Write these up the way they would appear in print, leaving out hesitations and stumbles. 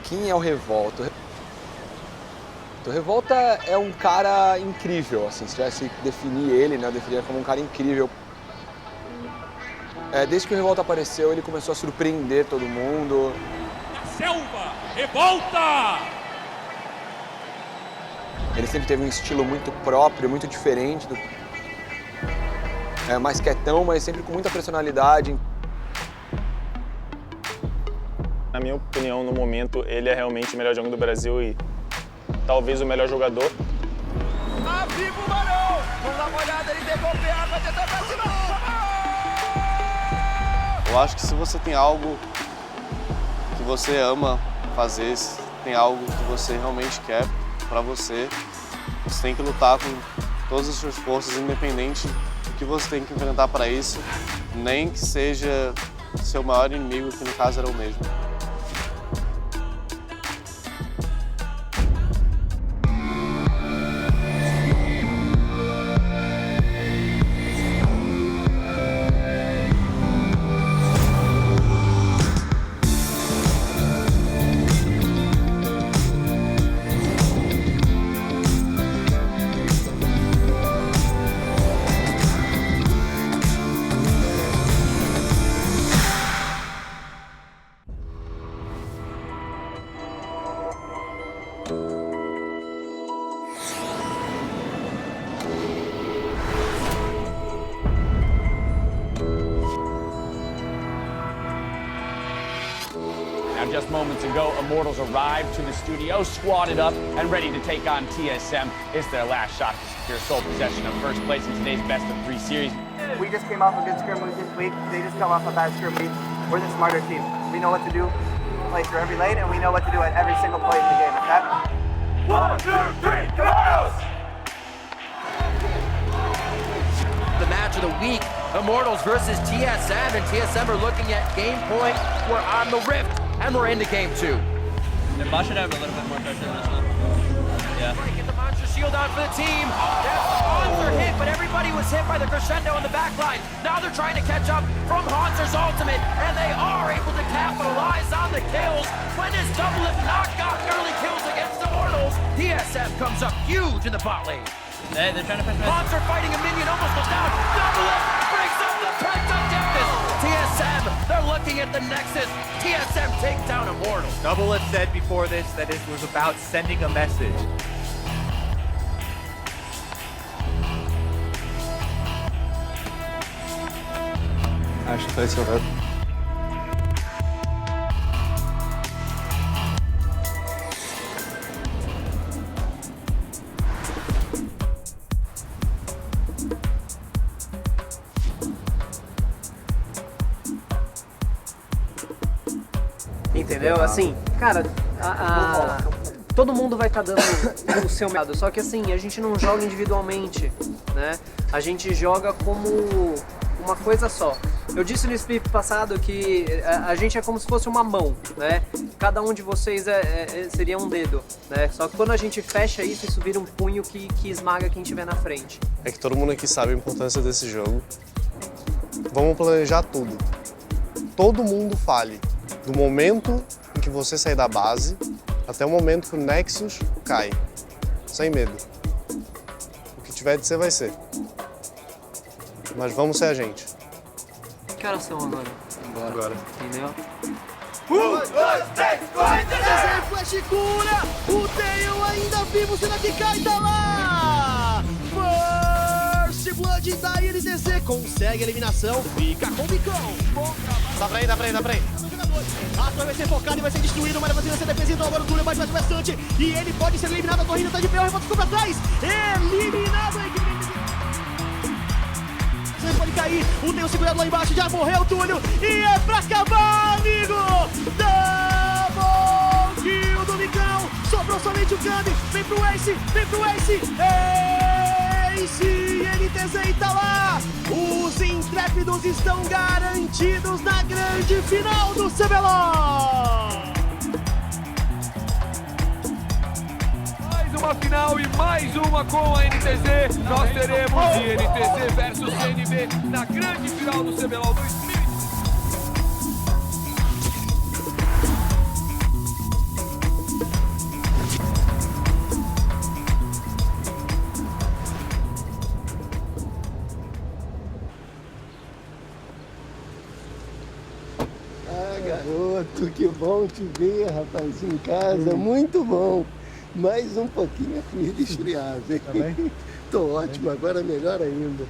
Quem é o Revolta? O Revolta é um cara incrível, assim, se tivesse que definir ele, né, eu definiria como um cara incrível. Desde que o Revolta apareceu, ele começou a surpreender todo mundo. Na selva, Revolta! Ele sempre teve um estilo muito próprio, muito diferente, mais quietão, mas sempre com muita personalidade. Na minha opinião, no momento, ele é realmente o melhor jogador do Brasil e talvez o melhor jogador. Viva o Barão! Vamos dar uma olhada, ele devolve a água, tentou pra cima! Eu acho que se você tem algo que você ama fazer, se tem algo que você realmente quer pra você tem que lutar com todas as suas forças, independente do que você tem que enfrentar para isso, nem que seja seu maior inimigo, que no caso era o mesmo. Just moments ago, Immortals arrived to the studio, squatted up, and ready to take on TSM. It's their last shot to secure sole possession of first place in today's best-of-3 series. We just came off a good scrimmage this week. They just come off a bad scrimmage. We're the smarter team. We know what to do, play through every lane, and we know what to do at every single play in the game, okay? 1, 2, 3, Camaros! The match of the week, Immortals versus TSM, and TSM are looking at game point. We're on the Rift, and we're into game 2. And Bosch should have a little bit more pressure in this one. Yeah. Get the monster shield out for the team. The Hans are hit, but everybody was hit by the crescendo on the back line. Now they're trying to catch up from Hanser's ultimate, and they are able to capitalize on the kills. When his double if knockout early kills against Immortals, TSM comes up huge in the bot lane. They're trying to push me. Hanser fighting a minion, almost goes down. Double it, breaks up the Pentadephis. TSM, they're looking at the Nexus. TSM takes down Immortals. Double said before this that it was about sending a message. Acho que foi esse o Entendeu? Assim, cara, todo mundo vai estar dando o seu lado, só que assim, a gente não joga individualmente, né? A gente joga como uma coisa só. Eu disse no split passado que a gente é como se fosse uma mão, né? Cada um de vocês seria um dedo, né? Só que quando a gente fecha isso vira um punho que esmaga quem estiver na frente. É que todo mundo aqui sabe a importância desse jogo. Vamos planejar tudo. Todo mundo fale. Do momento em que você sair da base até o momento que o Nexus cai. Sem medo. O que tiver de ser, vai ser. Mas vamos ser a gente. Que horas são agora? Agora. Entendeu? 1, 2, 3, corre! TSM Flash cura! O Tail ainda vivo, será que cai? Tá lá! First Blood da INTZ consegue a eliminação, fica com o bicão. Dá pra ir. A torre vai ser focada e vai ser destruído, mas vai ser defensivo, agora o Túlio bate bastante e ele pode ser eliminado, a torre tá de pé, o Revolta ficou pra trás, eliminado a equipe. Você pode cair, o Tail segurado lá embaixo, já morreu o Túlio e é pra acabar, amigo! Double kill do Micão, sobrou somente o Kami, vem pro Ace, Ace, NTZ e tá lá! Os intrépidos estão garantidos na grande final do CBLOL! Mais uma final e mais uma com a NTZ. Nós teremos NTZ versus CNB na grande final do CBLOL 2020. garoto, que bom te ver, rapaz, em casa, muito bom. Mais um pouquinho a comida esfriar, vem. Tá bem? Tô ótimo, agora melhor ainda.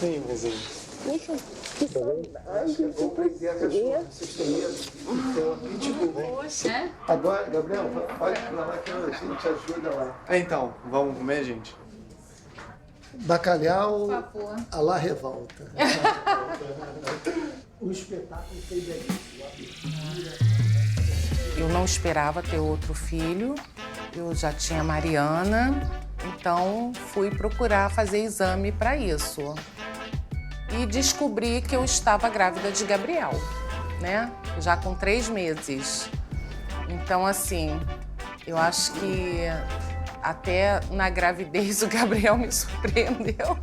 Vem, Rosinha. Deixa. Eu comprei vocês têm medo? Tem uma pitbull, né? Poxa. Agora, Gabriel, pode ir lá que a gente ajuda lá. Então, vamos comer, gente? Bacalhau Por favor. à la revolta. O espetáculo foi belíssimo. Eu não esperava ter outro filho, eu já tinha Mariana, então fui procurar fazer exame para isso. E descobri que eu estava grávida de Gabriel, né? Já com 3 meses. Então, assim, eu acho que até na gravidez o Gabriel me surpreendeu,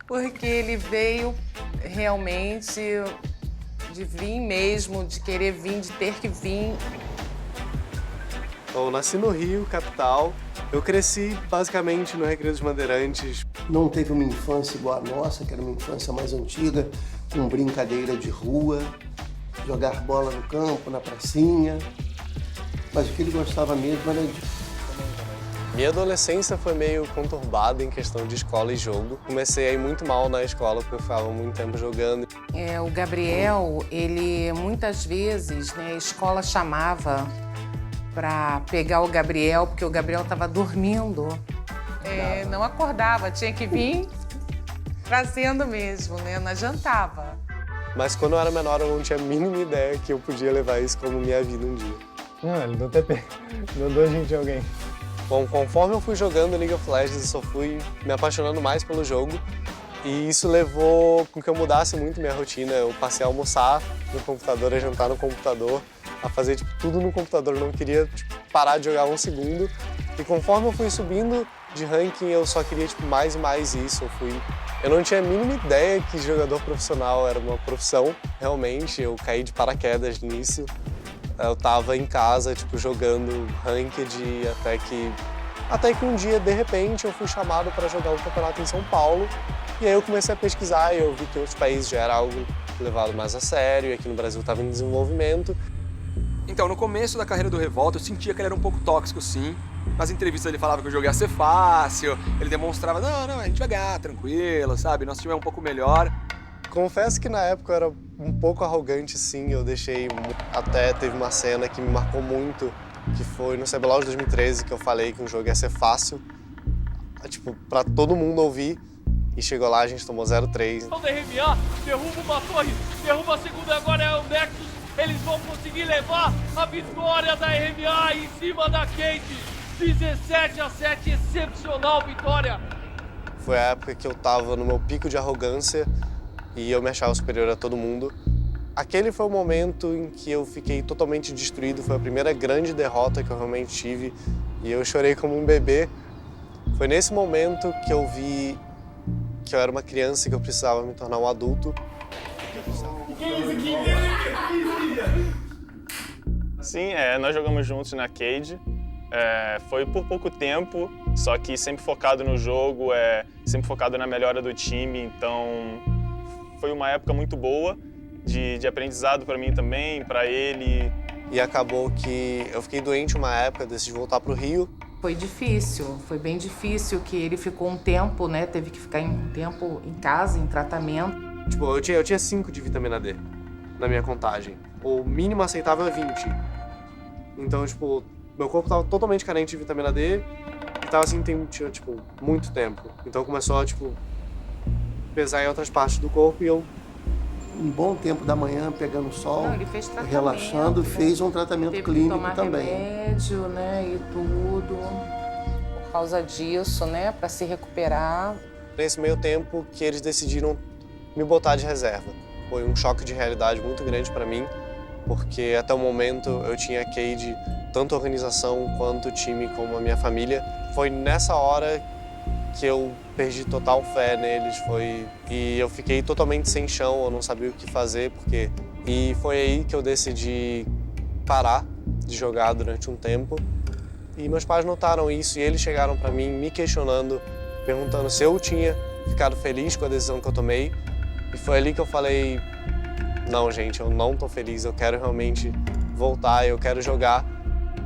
porque ele veio realmente de vir mesmo, de querer vir, de ter que vir. Eu nasci no Rio, capital. Eu cresci basicamente no Recreio dos Bandeirantes. Não teve uma infância igual a nossa, que era uma infância mais antiga, com brincadeira de rua, jogar bola no campo, na pracinha. Mas o que ele gostava mesmo era de... Minha adolescência foi meio conturbada em questão de escola e jogo. Comecei a ir muito mal na escola, porque eu ficava muito tempo jogando. O Gabriel, ele muitas vezes, né, a escola chamava para pegar o Gabriel, porque o Gabriel estava dormindo. Não acordava, tinha que vir trazendo mesmo, né? Não adiantava. Mas quando eu era menor, eu não tinha a mínima ideia que eu podia levar isso como minha vida um dia. Não, ele deu TP. Mandou a gente de alguém. Bom, conforme eu fui jogando League of Legends, eu só fui me apaixonando mais pelo jogo. E isso levou com que eu mudasse muito minha rotina. Eu passei a almoçar no computador, a jantar no computador, a fazer tudo no computador. Eu não queria parar de jogar um segundo. E conforme eu fui subindo de ranking, eu só queria mais e mais isso. Eu não tinha a mínima ideia que jogador profissional era uma profissão, realmente. Eu caí de paraquedas nisso. Eu tava em casa, jogando ranked até que um dia, de repente, eu fui chamado para jogar um campeonato em São Paulo. E aí eu comecei a pesquisar e eu vi que em outros países já era algo levado mais a sério, e aqui no Brasil estava em desenvolvimento. Então, no começo da carreira do Revolta, eu sentia que ele era um pouco tóxico, sim. Nas entrevistas ele falava que o jogo ia ser fácil, ele demonstrava, não, a gente vai ganhar, tranquilo, sabe? Nosso time é um pouco melhor. Confesso que na época eu era um pouco arrogante, sim. Eu deixei... Até teve uma cena que me marcou muito, que foi no CBLOL de 2013, que eu falei que um jogo ia ser fácil, pra todo mundo ouvir. E chegou lá, a gente tomou 0-3. O DRMA derruba uma torre, derruba a segunda, agora é o Nexus. Eles vão conseguir levar a vitória da RMA em cima da Kate. 17-7, excepcional vitória. Foi a época que eu tava no meu pico de arrogância e eu me achava superior a todo mundo. Aquele foi o momento em que eu fiquei totalmente destruído. Foi a primeira grande derrota que eu realmente tive e eu chorei como um bebê. Foi nesse momento que eu vi que eu era uma criança e que eu precisava me tornar um adulto. Sim, nós jogamos juntos na Cade. Foi por pouco tempo, só que sempre focado no jogo, sempre focado na melhora do time. Então, foi uma época muito boa de aprendizado para mim também, para ele. E acabou que eu fiquei doente uma época, decidi voltar para o Rio. Foi difícil, foi bem difícil, que ele ficou um tempo, né? Teve que ficar um tempo em casa, em tratamento. Eu tinha 5 de vitamina D na minha contagem. O mínimo aceitável é 20. Então, meu corpo tava totalmente carente de vitamina D e tava assim, tinha, muito tempo. Então começou a, pesar em outras partes do corpo e eu... Um bom tempo da manhã, pegando sol, Não, ele fez tratamento, relaxando, fez um tratamento teve clínico que tomar também. Remédio, né, e tudo. Por causa disso, né, para se recuperar. Nesse meio tempo que eles decidiram me botar de reserva. Foi um choque de realidade muito grande para mim, porque até o momento eu tinha a Cade, tanto a organização quanto o time como a minha família. Foi nessa hora que eu perdi total fé neles, e eu fiquei totalmente sem chão, eu não sabia o que fazer, E foi aí que eu decidi parar de jogar durante um tempo. E meus pais notaram isso e eles chegaram para mim me questionando, perguntando se eu tinha ficado feliz com a decisão que eu tomei. E foi ali que eu falei, não, gente, eu não tô feliz, eu quero realmente voltar, eu quero jogar.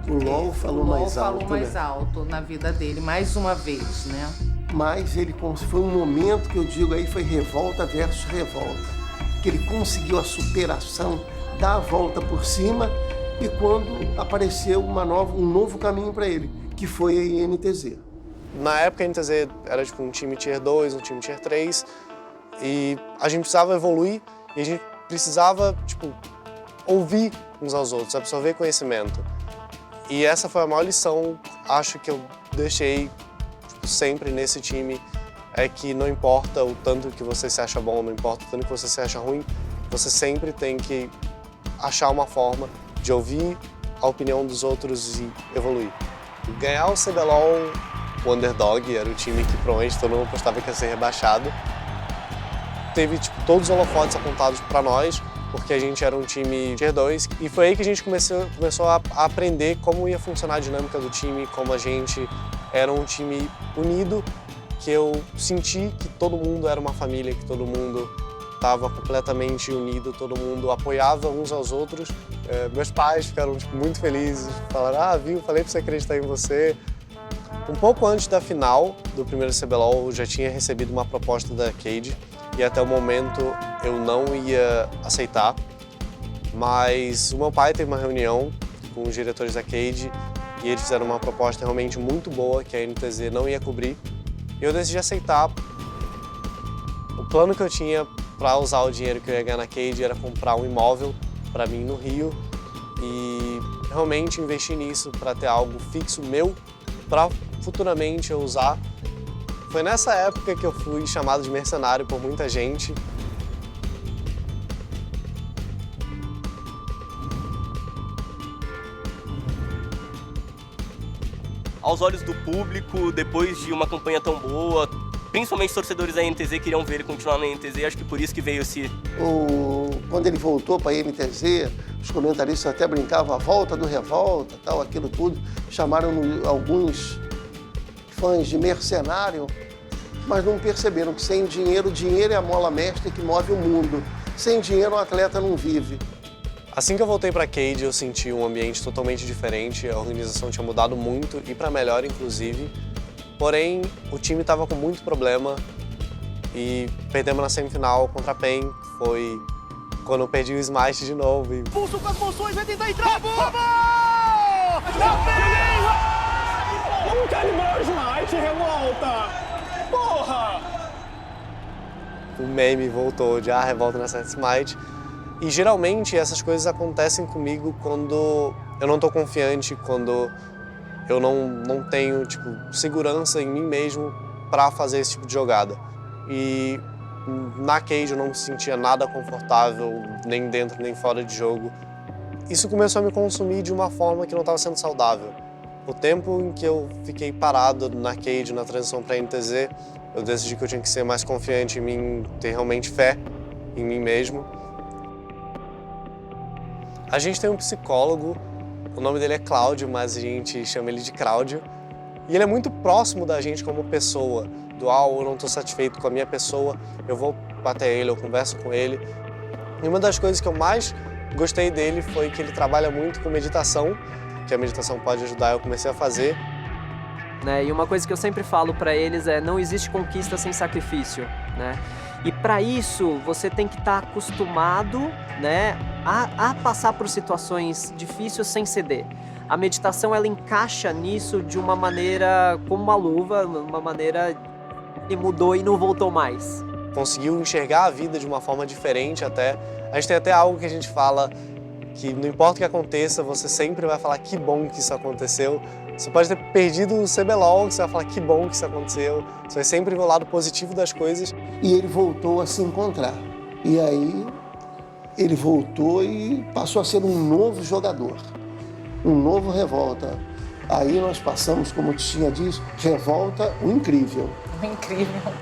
O LoL falou mais alto, falou mais alto na vida dele, mais uma vez, né? Mas ele foi um momento que eu digo aí, foi revolta versus revolta. Que ele conseguiu a superação, dar a volta por cima, e quando apareceu um novo caminho para ele, que foi a INTZ. Na época a INTZ era tipo um time Tier 2, um time Tier 3, e a gente precisava evoluir, e a gente precisava, tipo, ouvir uns aos outros, absorver conhecimento. E essa foi a maior lição, acho que eu deixei sempre nesse time, é que não importa o tanto que você se acha bom, não importa o tanto que você se acha ruim, você sempre tem que achar uma forma de ouvir a opinião dos outros e evoluir. Ganhar o CBLOL, o Underdog, era o time que provavelmente todo mundo apostava que ia ser rebaixado. Teve tipo, todos os holofotes apontados para nós, porque a gente era um time Tier 2, e foi aí que a gente começou a aprender como ia funcionar a dinâmica do time, como a gente era um time unido, que eu senti que todo mundo era uma família, que todo mundo estava completamente unido, todo mundo apoiava uns aos outros. Meus pais ficaram tipo, muito felizes, falaram, viu, falei pra você acreditar em você. Um pouco antes da final do primeiro CBLOL, eu já tinha recebido uma proposta da Cade, e até o momento eu não ia aceitar, mas o meu pai teve uma reunião com os diretores da Cade e eles fizeram uma proposta realmente muito boa que a INTZ não ia cobrir, e eu decidi aceitar. O plano que eu tinha para usar o dinheiro que eu ia ganhar na Cade era comprar um imóvel para mim no Rio e realmente investir nisso para ter algo fixo meu para futuramente eu usar. Foi nessa época que eu fui chamado de mercenário por muita gente. Aos olhos do público, depois de uma campanha tão boa, principalmente os torcedores da INTZ queriam ver ele continuar na INTZ, acho que por isso que veio esse... Quando ele voltou para a INTZ, os comentaristas até brincavam a volta do Revolta, tal, aquilo tudo. Chamaram alguns fãs de mercenário, mas não perceberam que sem dinheiro, dinheiro é a mola mestra que move o mundo. Sem dinheiro, o atleta não vive. Assim que eu voltei para a Cade, eu senti um ambiente totalmente diferente, a organização tinha mudado muito e para melhor, inclusive. Porém, o time estava com muito problema e perdemos na semifinal contra a PEN, foi quando eu perdi o Smite de novo. Pulso com as moções, vai tentar entrar, boa! Como que animou o Smite, Revolta? Porra! O meme voltou de revolta nessa Smite. E geralmente essas coisas acontecem comigo quando eu não tô confiante, quando eu não tenho tipo, segurança em mim mesmo para fazer esse tipo de jogada. E na Cade eu não me sentia nada confortável, nem dentro nem fora de jogo. Isso começou a me consumir de uma forma que não estava sendo saudável. O tempo em que eu fiquei parado na Cade, na transição para a INTZ, eu decidi que eu tinha que ser mais confiante em mim, ter realmente fé em mim mesmo. A gente tem um psicólogo, o nome dele é Cláudio, mas a gente chama ele de Cláudio. E ele é muito próximo da gente como pessoa. Eu não estou satisfeito com a minha pessoa, eu vou até ele, eu converso com ele. E uma das coisas que eu mais gostei dele foi que ele trabalha muito com meditação, que a meditação pode ajudar, eu comecei a fazer. Né? E uma coisa que eu sempre falo para eles é: não existe conquista sem sacrifício, né? E para isso você tem que estar acostumado, né, a passar por situações difíceis sem ceder. A meditação ela encaixa nisso de uma maneira como uma luva, uma maneira que mudou e não voltou mais. Conseguiu enxergar a vida de uma forma diferente até. A gente tem até algo que a gente fala que não importa o que aconteça, você sempre vai falar que bom que isso aconteceu. Você pode ter perdido o CBLOL, você vai falar que bom que isso aconteceu. Você vai sempre ver o lado positivo das coisas. E ele voltou a se encontrar. E aí ele voltou e passou a ser um novo jogador, um novo Revolta. Aí nós passamos, como o Tichinha diz, Revolta, o incrível. O incrível.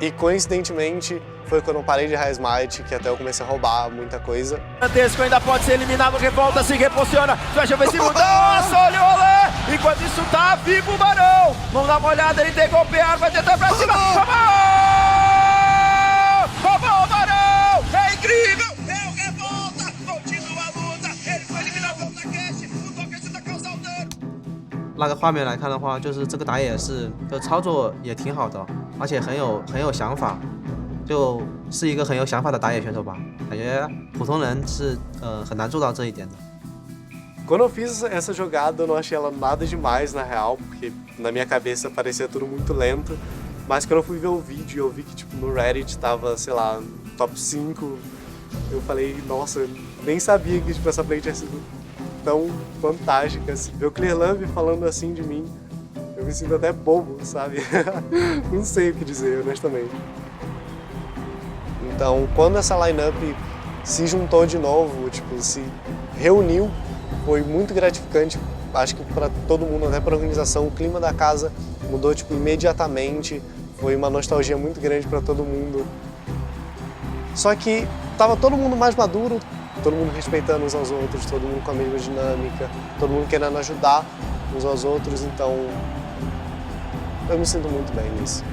E coincidentemente foi quando eu parei de Smite que até eu comecei a roubar muita coisa. Dantesco ainda pode ser eliminado, Revolta se reposiciona, fecha vê se mudança, olha o olé! Enquanto isso tá vivo o Barão, vamos dar uma olhada, ele tem golpear, vai tentar pra cima, roubou o Barão, é incrível, é o 那个画面来看的话，就是这个打野是就操作也挺好的，而且很有想法，就是一个很有想法的打野选手吧。感觉普通人是很难做到这一点的。 Quando eu fiz essa jogada, eu não achei ela nada demais, na real, porque na minha cabeça parecia tudo muito lento. Mas quando eu fui ver o vídeo e eu vi que tipo, no Reddit tava, sei lá, top 5, eu falei, nossa, eu nem sabia que tipo, essa play tinha sido tão fantástica. Assim. Ver o Clearlove falando assim de mim, eu me sinto até bobo, sabe? Não sei o que dizer, honestamente. Então, quando essa lineup se juntou de novo, tipo, se reuniu, foi muito gratificante, acho que para todo mundo, até para a organização, o clima da casa mudou tipo, imediatamente, foi uma nostalgia muito grande para todo mundo. Só que tava todo mundo mais maduro, todo mundo respeitando uns aos outros, todo mundo com a mesma dinâmica, todo mundo querendo ajudar uns aos outros, então eu me sinto muito bem nisso.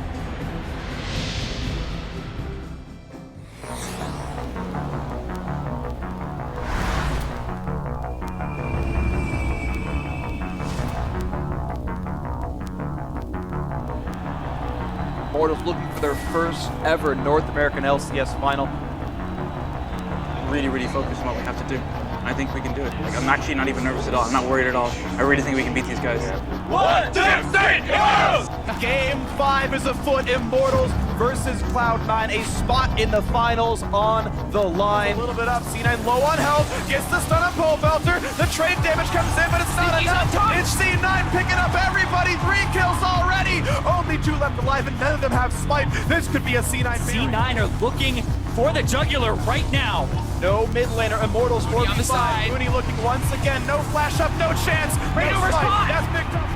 Immortals looking for their first ever North American LCS final. Really focused on what we have to do. I think we can do it. Like, I'm actually not even nervous at all. I'm not worried at all. I really think we can beat these guys. 1, 2, 3, go! Game 5 is afoot. Immortals versus Cloud9. A spot in the finals on the line. A little bit up. C9 low on health. Gets the stun on Pole Belter. The trade damage comes in, but it's not enough. It's C9 picking up everybody. 3 kills already. Only 2 left alive, and none of them have Smite. This could be a C9 C9 are looking for the jugular right now. No mid laner. Immortals Mooney on the side. Mooney looking once again. No flash up, no chance. Right over spot. That's picked up.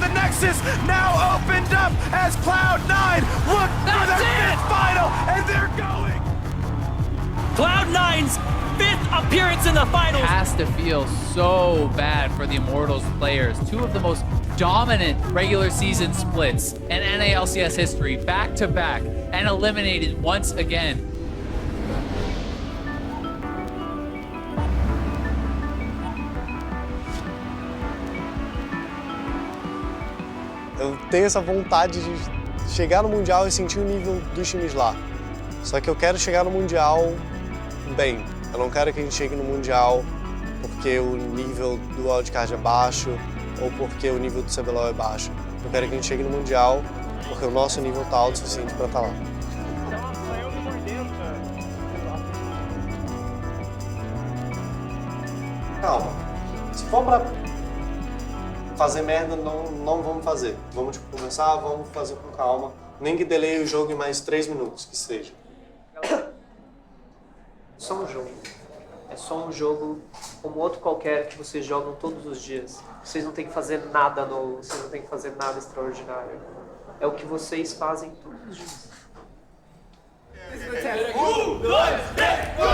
The Nexus now opened up as Cloud9 look for their 5th final, and they're going. Cloud9's 5th appearance in the finals. Has to feel so bad for the Immortals players. 2 of the most dominant regular season splits in NALCS history, back to back, and eliminated once again. Eu tenho essa vontade de chegar no Mundial e sentir o nível dos times lá. Só que eu quero chegar no Mundial bem. Eu não quero que a gente chegue no Mundial porque o nível do wildcard é baixo ou porque o nível do CBLOL é baixo. Eu quero que a gente chegue no Mundial porque o nosso nível está alto o suficiente para estar lá. Calma. Se for para fazer merda, não vamos fazer. Vamos tipo, começar, vamos fazer com calma. Nem que delay o jogo em mais 3 minutos, que seja. Só um jogo. É só um jogo como outro qualquer que vocês jogam todos os dias. Vocês não têm que fazer nada novo, vocês não têm que fazer nada extraordinário. É o que vocês fazem todos os dias. 1, 2, 3, go!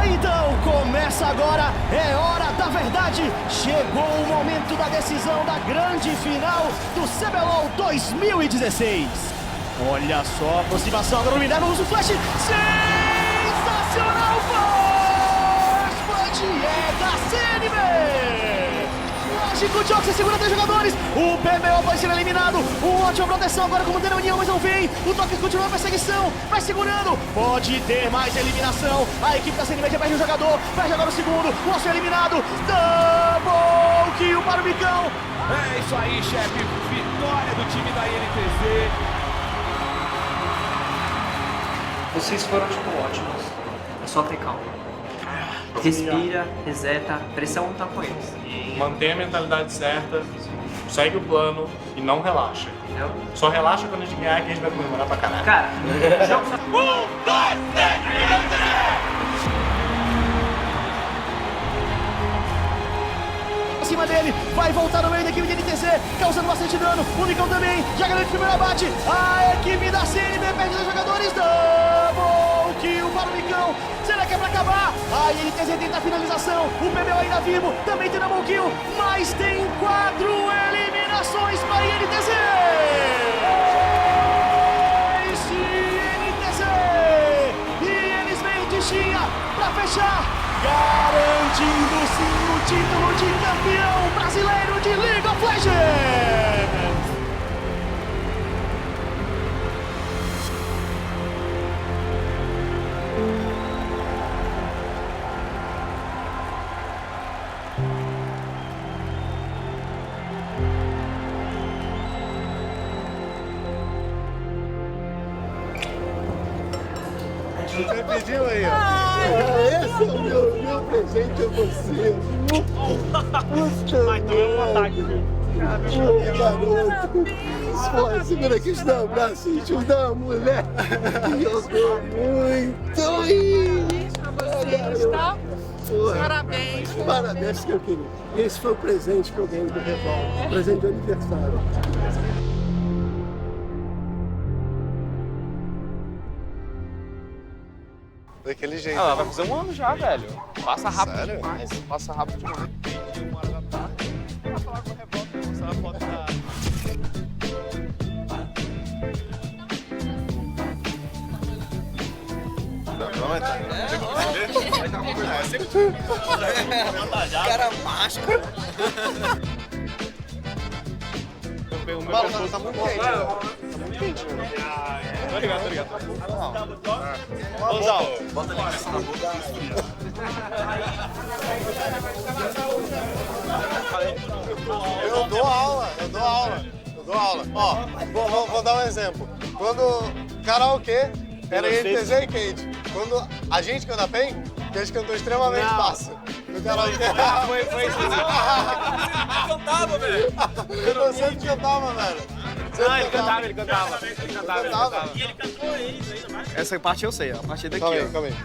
Então começa agora, é hora da verdade. Chegou o momento da decisão da grande final do CBLOL 2016. Olha só a aproximação agora no Minerva, usa o flash. Sensacional! First Blood é da CNB. Mágico de Oxy segura 3 jogadores. O PMO pode ser eliminado. Uma ótima proteção agora como a união, mas não vem. O Toque continua a perseguição. Vai segurando. Pode ter mais eliminação. A equipe da CNB já perde um jogador. Perde agora o segundo. O Oxy é eliminado. Double kill para o Micão. É isso aí, chefe. Vitória do time da INTZ. Vocês foram, tipo, ótimos. É só ter calma. Respira, reseta, pressão não tá com eles. Mantenha a mentalidade certa, segue o plano e não relaxa. Só relaxa quando a gente ganhar que a gente vai comemorar pra caralho. Cara, jogo... 1, 2, 3, acima dele, vai voltar no meio da equipe de NTZ, causando bastante dano. O Micão também, já garante o primeiro abate. A equipe da CNB perde 2 jogadores. Double kill para o Micão. Será que é pra acabar? A INTZ tenta a finalização. O PBO ainda vivo. Também tem double kill. Mas tem 4 eliminações para a INTZ. INTZ. E eles vêm de Xinha para fechar. Garantindo sim o título de campeão brasileiro de League of Legends. Você pediu aí, ó. Esse é o meu presente a você. Mas tomei um ataque, viu? Garoto. Segura aqui, te dá um abraço e te dá uma mulher que eu dou muito. Tá? Parabéns. Parabéns, que eu queria. Esse foi o presente que eu ganhei do Revolta. Presente de aniversário. Daquele jeito. Ah, vai fazer um ano já, velho. Passa rápido Sério? demais. Passa rápido demais. Cara máscara. Mano, tá muito quente. Tá muito quente. Tô ligado. Bonzão. Bota a linguiça na boca. Eu dou aula. Ó, vou dar um exemplo. Quando karaokê era INTZ e Cade. Quando a gente canta bem, a gente cantou extremamente fácil. No karaokê. Foi isso. Você cantava, velho. Eu sempre cantava, velho. Não, ele cantava. E ele cantou eles ainda mais. Essa parte eu sei, a partir daqui, Calma aí.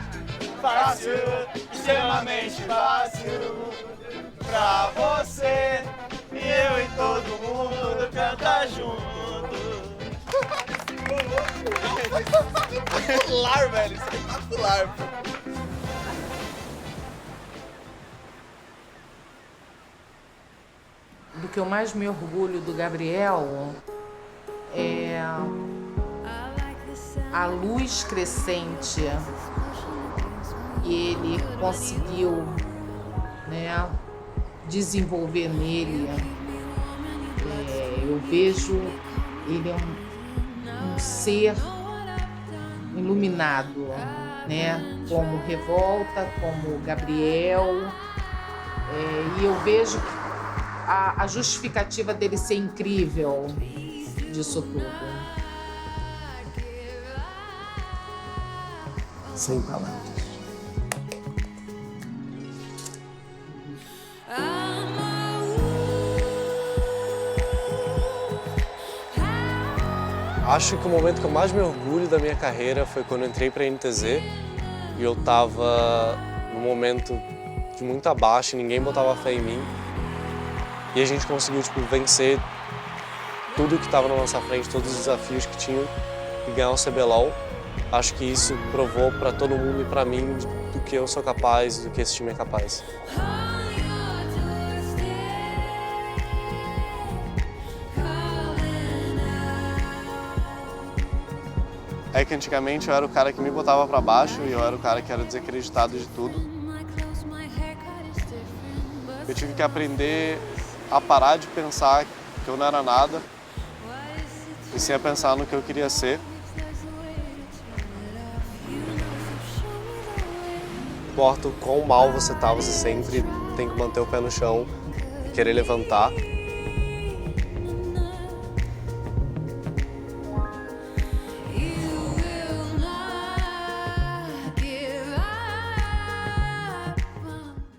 Fácil, extremamente fácil pra você e eu e todo mundo canta junto. Espetacular, velho. Espetacular. Do que eu mais me orgulho do Gabriel é a luz crescente que ele conseguiu, né, desenvolver nele. Eu vejo ele um ser iluminado, né, como Revolta, como Gabriel, e eu vejo a justificativa dele ser incrível disso tudo. Sem palavras. Acho que o momento que eu mais me orgulho da minha carreira foi quando eu entrei pra NTZ e eu tava num momento de muita baixa, ninguém botava fé em mim. E a gente conseguiu, vencer tudo que estava na nossa frente, todos os desafios que tinham e ganhar o CBLOL. Acho que isso provou para todo mundo e para mim do que eu sou capaz, do que esse time é capaz. É que antigamente eu era o cara que me botava para baixo e eu era o cara que era desacreditado de tudo. Eu tive que aprender a parar de pensar que eu não era nada e sim a pensar no que eu queria ser. Não importa o quão mal você tá, você sempre tem que manter o pé no chão e querer levantar.